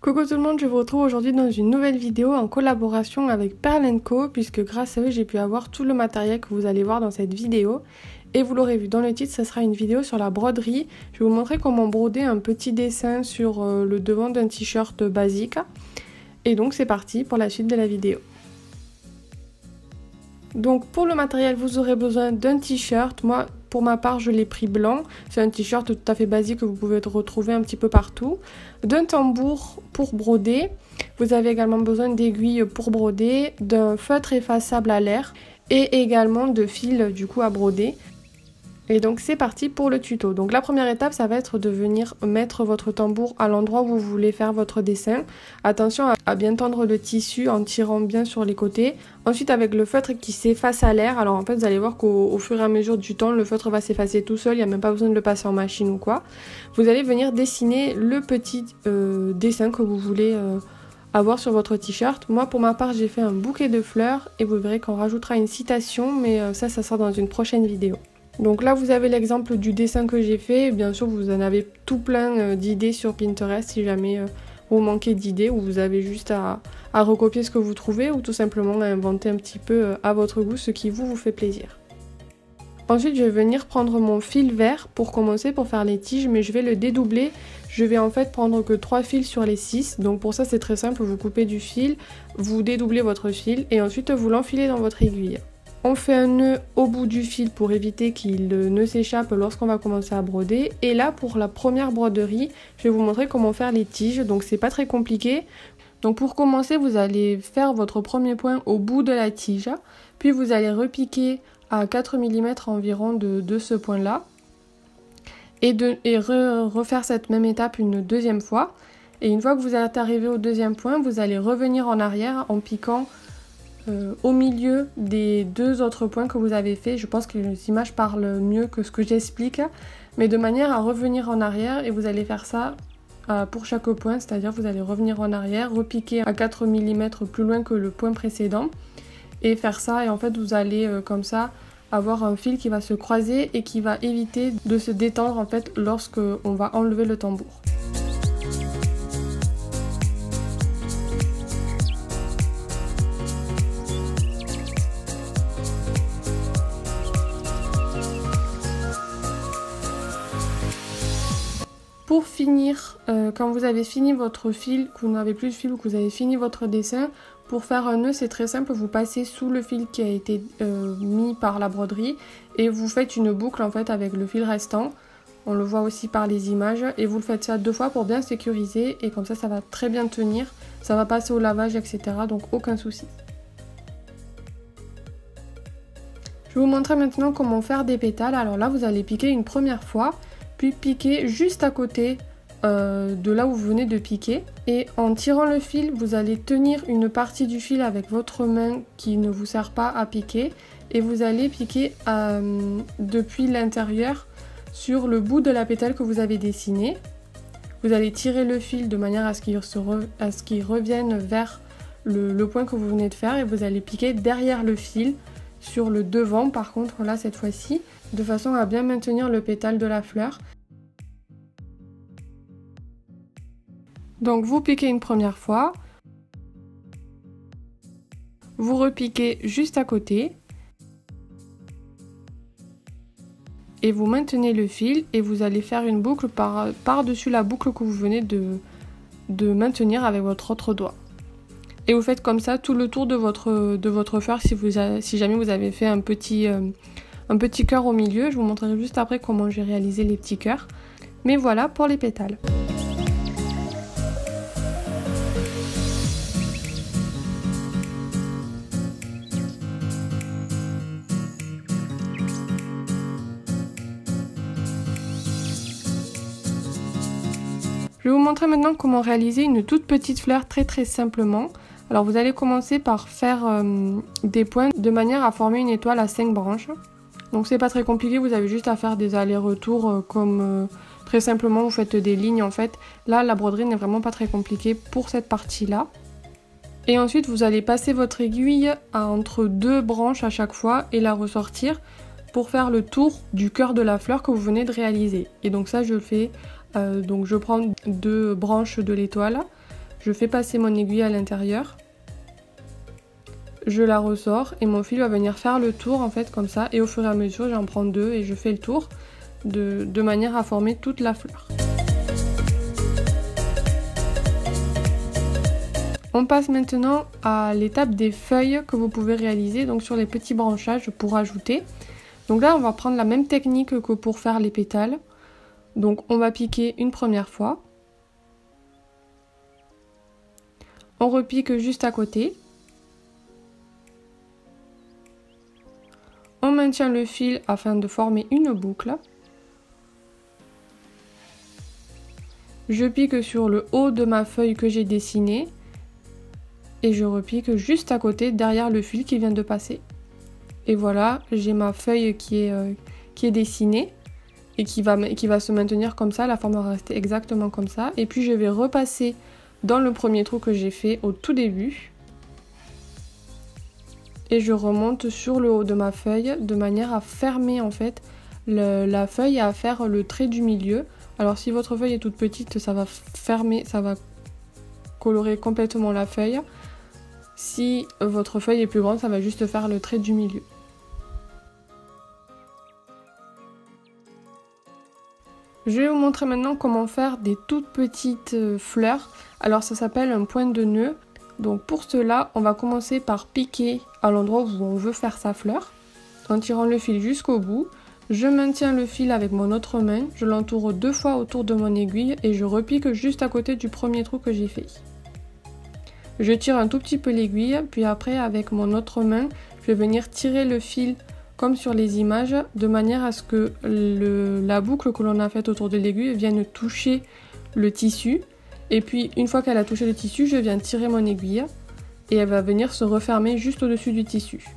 Coucou tout le monde, je vous retrouve aujourd'hui dans une nouvelle vidéo en collaboration avec Pearl & Co, puisque grâce à eux j'ai pu avoir tout le matériel que vous allez voir dans cette vidéo. Et vous l'aurez vu dans le titre, ce sera une vidéo sur la broderie. Je vais vous montrer comment broder un petit dessin sur le devant d'un t-shirt basique. Et donc c'est parti pour la suite de la vidéo. Donc pour le matériel, vous aurez besoin d'un t-shirt. Moi, pour ma part, je l'ai pris blanc. C'est un t-shirt tout à fait basique que vous pouvez retrouver un petit peu partout. D'un tambour pour broder. Vous avez également besoin d'aiguilles pour broder, d'un feutre effaçable à l'air et également de fils du coup à broder. Et donc c'est parti pour le tuto. Donc la première étape, ça va être de venir mettre votre tambour à l'endroit où vous voulez faire votre dessin. Attention à bien tendre le tissu en tirant bien sur les côtés. Ensuite avec le feutre qui s'efface à l'air, alors en fait vous allez voir qu'au fur et à mesure du temps, le feutre va s'effacer tout seul, il n'y a même pas besoin de le passer en machine ou quoi. Vous allez venir dessiner le petit dessin que vous voulez avoir sur votre t-shirt. Moi pour ma part j'ai fait un bouquet de fleurs et vous verrez qu'on rajoutera une citation, mais ça sera dans une prochaine vidéo. Donc là vous avez l'exemple du dessin que j'ai fait, bien sûr vous en avez tout plein d'idées sur Pinterest si jamais vous manquez d'idées ou vous avez juste à recopier ce que vous trouvez ou tout simplement à inventer un petit peu à votre goût ce qui vous fait plaisir. Ensuite je vais venir prendre mon fil vert pour commencer pour faire les tiges, mais je vais le dédoubler. Je vais en fait prendre que 3 fils sur les 6, donc pour ça c'est très simple, vous coupez du fil, vous dédoublez votre fil et ensuite vous l'enfilez dans votre aiguille. On fait un nœud au bout du fil pour éviter qu'il ne s'échappe lorsqu'on va commencer à broder. Et là pour la première broderie, je vais vous montrer comment faire les tiges, donc c'est pas très compliqué. Donc pour commencer, vous allez faire votre premier point au bout de la tige, puis vous allez repiquer à 4 mm environ de ce point là. Et refaire cette même étape une deuxième fois. Et une fois que vous êtes arrivé au deuxième point, vous allez revenir en arrière en piquant au milieu des deux autres points que vous avez fait. Je pense que les images parlent mieux que ce que j'explique, mais de manière à revenir en arrière, et vous allez faire ça pour chaque point, c'est-à-dire vous allez revenir en arrière, repiquer à 4 mm plus loin que le point précédent et faire ça, et en fait vous allez comme ça avoir un fil qui va se croiser et qui va éviter de se détendre en fait lorsque on va enlever le tambour. Pour finir, quand vous avez fini votre fil, que vous n'avez plus de fil ou que vous avez fini votre dessin, pour faire un nœud c'est très simple, vous passez sous le fil qui a été mis par la broderie et vous faites une boucle en fait avec le fil restant. On le voit aussi par les images et vous le faites ça 2 fois pour bien sécuriser et comme ça ça va très bien tenir, ça va passer au lavage etc. donc aucun souci. Je vais vous montrer maintenant comment faire des pétales. Alors là vous allez piquer une première fois, puis piquer juste à côté de là où vous venez de piquer. Et en tirant le fil, vous allez tenir une partie du fil avec votre main qui ne vous sert pas à piquer. Et vous allez piquer depuis l'intérieur sur le bout de la pétale que vous avez dessiné. Vous allez tirer le fil de manière à ce qu'il revienne vers le point que vous venez de faire. Et vous allez piquer derrière le fil, sur le devant par contre là cette fois-ci, de façon à bien maintenir le pétale de la fleur. Donc vous piquez une première fois, vous repiquez juste à côté et vous maintenez le fil et vous allez faire une boucle par-dessus la boucle que vous venez de maintenir avec votre autre doigt. Et vous faites comme ça tout le tour de votre fleur si jamais vous avez fait un petit cœur au milieu. Je vous montrerai juste après comment j'ai réalisé les petits cœurs. Mais voilà pour les pétales. Je vais vous montrer maintenant comment réaliser une toute petite fleur très simplement. Alors vous allez commencer par faire des points de manière à former une étoile à 5 branches. Donc c'est pas très compliqué, vous avez juste à faire des allers-retours comme très simplement vous faites des lignes en fait. Là la broderie n'est vraiment pas très compliquée pour cette partie là. Et ensuite vous allez passer votre aiguille entre 2 branches à chaque fois et la ressortir pour faire le tour du cœur de la fleur que vous venez de réaliser. Et donc ça je le fais, donc je prends 2 branches de l'étoile. je fais passer mon aiguille à l'intérieur, je la ressors et mon fil va venir faire le tour en fait comme ça, et au fur et à mesure j'en prends 2 et je fais le tour de manière à former toute la fleur. On passe maintenant à l'étape des feuilles que vous pouvez réaliser donc sur les petits branchages pour ajouter. Donc là on va prendre la même technique que pour faire les pétales. Donc on va piquer une première fois. On repique juste à côté. On maintient le fil afin de former une boucle. Je pique sur le haut de ma feuille que j'ai dessinée. Et je repique juste à côté derrière le fil qui vient de passer. Et voilà, j'ai ma feuille qui est dessinée et qui va se maintenir comme ça, la forme va rester exactement comme ça. Et puis je vais repasser dans le premier trou que j'ai fait au tout début. Et je remonte sur le haut de ma feuille de manière à fermer en fait la feuille et à faire le trait du milieu. Alors si votre feuille est toute petite, ça va fermer, ça va colorer complètement la feuille. Si votre feuille est plus grande, ça va juste faire le trait du milieu. Je vais vous montrer maintenant comment faire des toutes petites fleurs. Alors ça s'appelle un point de nœud. Donc pour cela, on va commencer par piquer à l'endroit où on veut faire sa fleur. En tirant le fil jusqu'au bout, je maintiens le fil avec mon autre main, je l'entoure 2 fois autour de mon aiguille et je repique juste à côté du premier trou que j'ai fait. Je tire un tout petit peu l'aiguille, puis après avec mon autre main, je vais venir tirer le fil comme sur les images, de manière à ce que la boucle que l'on a faite autour de l'aiguille vienne toucher le tissu. Et puis une fois qu'elle a touché le tissu, je viens tirer mon aiguille et elle va venir se refermer juste au-dessus du tissu.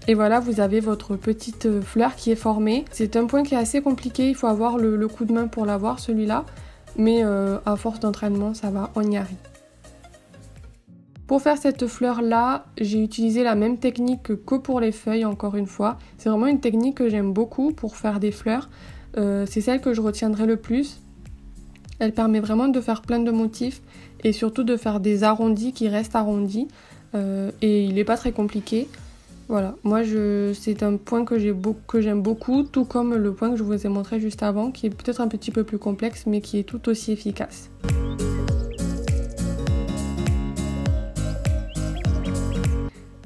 Et voilà, vous avez votre petite fleur qui est formée. C'est un point qui est assez compliqué, il faut avoir le coup de main pour l'avoir celui-là, mais à force d'entraînement, ça va, on y arrive. Pour faire cette fleur là, j'ai utilisé la même technique que pour les feuilles encore une fois. C'est vraiment une technique que j'aime beaucoup pour faire des fleurs. C'est celle que je retiendrai le plus. Elle permet vraiment de faire plein de motifs et surtout de faire des arrondis qui restent arrondis. Et il n'est pas très compliqué. Voilà, moi c'est un point que j'aime beaucoup, tout comme le point que je vous ai montré juste avant, qui est peut-être un petit peu plus complexe mais qui est tout aussi efficace.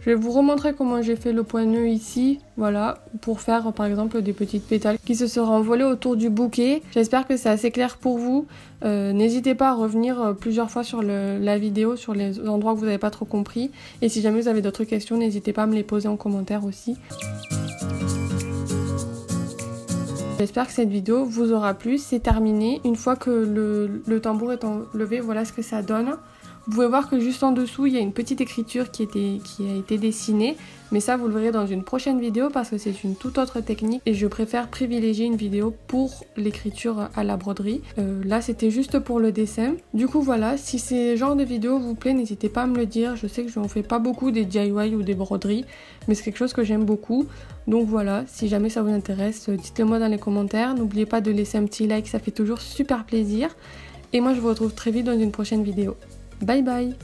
Je vais vous remontrer comment j'ai fait le point nœud ici, voilà, pour faire par exemple des petites pétales qui se seraient envolées autour du bouquet. J'espère que c'est assez clair pour vous. N'hésitez pas à revenir plusieurs fois sur la vidéo, sur les endroits que vous n'avez pas trop compris. Et si jamais vous avez d'autres questions, n'hésitez pas à me les poser en commentaire aussi. J'espère que cette vidéo vous aura plu, c'est terminé. Une fois que le tambour est enlevé, voilà ce que ça donne. Vous pouvez voir que juste en dessous, il y a une petite écriture qui a été dessinée. Mais ça, vous le verrez dans une prochaine vidéo parce que c'est une toute autre technique. Et je préfère privilégier une vidéo pour l'écriture à la broderie. Là, c'était juste pour le dessin. Du coup, voilà, si ces genres de vidéos vous plaît, n'hésitez pas à me le dire. Je sais que je n'en fais pas beaucoup des DIY ou des broderies, mais c'est quelque chose que j'aime beaucoup. Donc voilà, si jamais ça vous intéresse, dites-le moi dans les commentaires. N'oubliez pas de laisser un petit like, ça fait toujours super plaisir. Et moi, je vous retrouve très vite dans une prochaine vidéo. Bye bye!